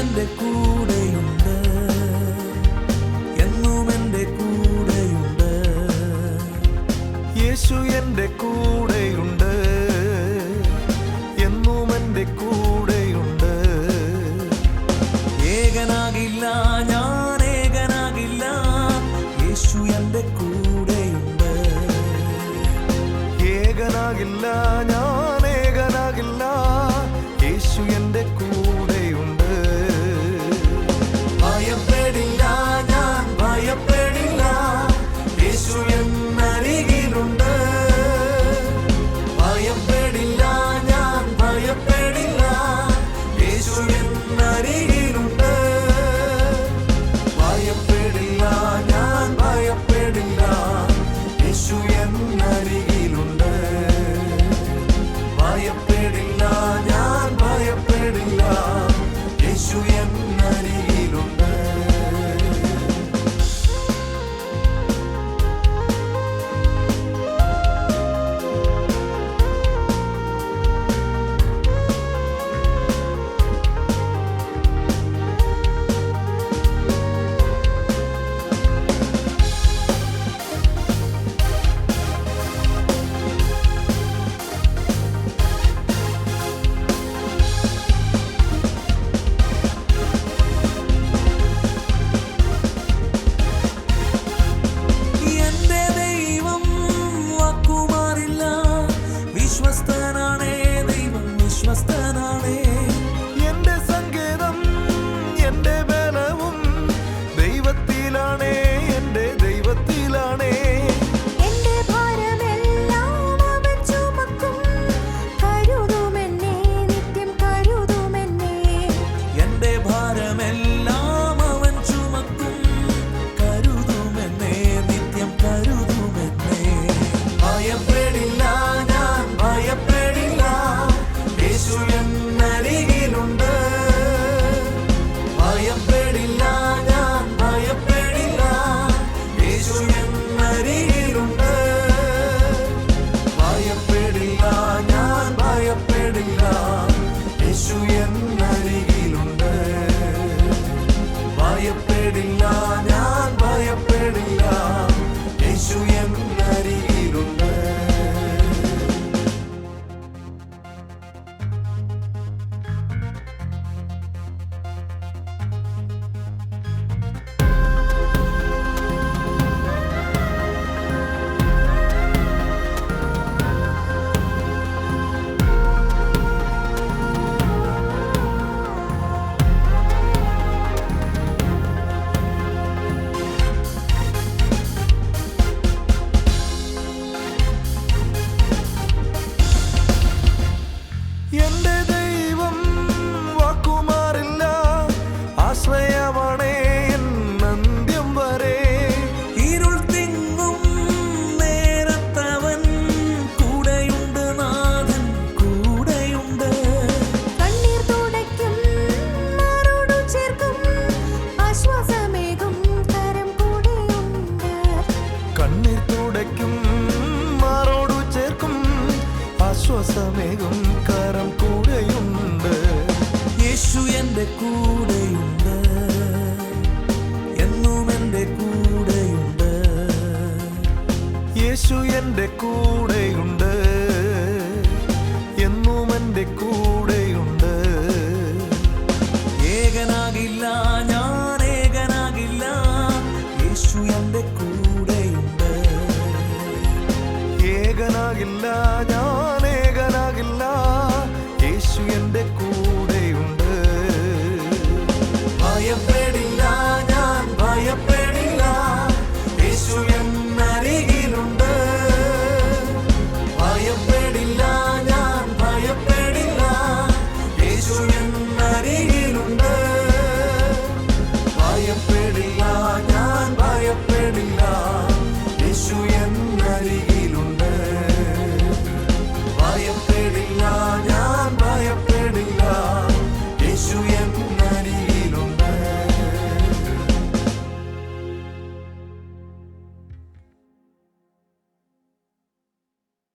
എൻ്റെ കൂടെയുണ്ട്, എന്നും എൻ്റെ കൂടെയുണ്ട്. യേശു എൻ്റെ കൂടെയുണ്ട്, എന്നും എൻ്റെ കൂടെയുണ്ട്. ഏകനാകില്ല, ഞാൻ ഏകനാകില്ല, യേശു എൻ്റെ കൂടെയുണ്ട്. ഏകനാകില്ല, ഞാൻ ഏകനാകില്ല, യേശു എൻ്റെ കൂടെയുണ്ട്. ഭയപ്പെടില്ല, ഞാൻ ഭയപ്പെടില്ല, യേശു എന്നരികിലുണ്ട്. ഭയപ്പെടില്ല, ഞാൻ ഭയപ്പെടില്ല, യേശു എന്നരികിലുണ്ട്. ഭയപ്പെടില്ല, ഞാൻ ഭയപ്പെടില്ല, യേശു എന്നരികിലുണ്ട്. ഭയപ്പെടില്ല, ഞാൻ ഭയപ്പെടില്ല, യേശു എന്നരികിലുണ്ട്. എന്റെ ദൈവം വാക്കുമാറില്ല, വിശ്വസ്തനാണേ ദൈവം, വിശ്വസ്തനാണേ. എൻ്റെ സങ്കേതം, എൻ്റെ ബലവും ദൈവത്തിലാണേ, എൻ്റെ ദൈവത്തിലാണേ. എന്റെ ഭാരമെല്ലാം അവൻ ചുമക്കും, കരുതുമെന്നെ, നിത്യം കരുതുമെന്നെ. എന്റെ ഭാരമെല്ലാം അവൻ ചുമക്കും, കരുതുമെന്നേ, നിത്യം കരുതുമെന്നേ. ഭയപ്പെടില്ല, ഞാൻ ഭയപ്പെടില്ല, യേശു എന്നരികിലുണ്ട്. ഭയപ്പെടില്ല, ഞാൻ ഭയപ്പെടില്ല, യേശു എന്നരികിലുണ്ട്. ഭയപ്പെടില്ല, ഞാൻ ഭയപ്പെടില്ല, യേശു എന്നരികിലുണ്ട്. ഭയപ്പെടില്ല, ഞാൻ ഭയപ്പെടില്ല, യേശു എന്നരികിലുണ്ട്. എൻ്റെ ദൈവം വാക്കുമാറില്ല, ആശ്രയമാണേ എൻ അന്ത്യം വരെ. ഇരുൾ തിങ്ങും നേരത്തവൻ കൂടെയുണ്ട്, നാഥൻ കൂടെയുണ്ട്. കണ്ണീർ തുടയ്ക്കും, മാറോടു ചേർക്കും, ആശ്വാസമേകും കരം കൂടെയുണ്ട്. കണ്ണീർ തുടയ്ക്കും, മാറോടു ചേർക്കും, ആശ്വാസമേകും കരം കൂടെയുണ്ട്. യേശു എൻ്റെ കൂടെയുണ്ട്, എന്നും എൻ്റെ കൂടെയുണ്ട്. യേശു എൻ്റെ കൂടെയുണ്ട്,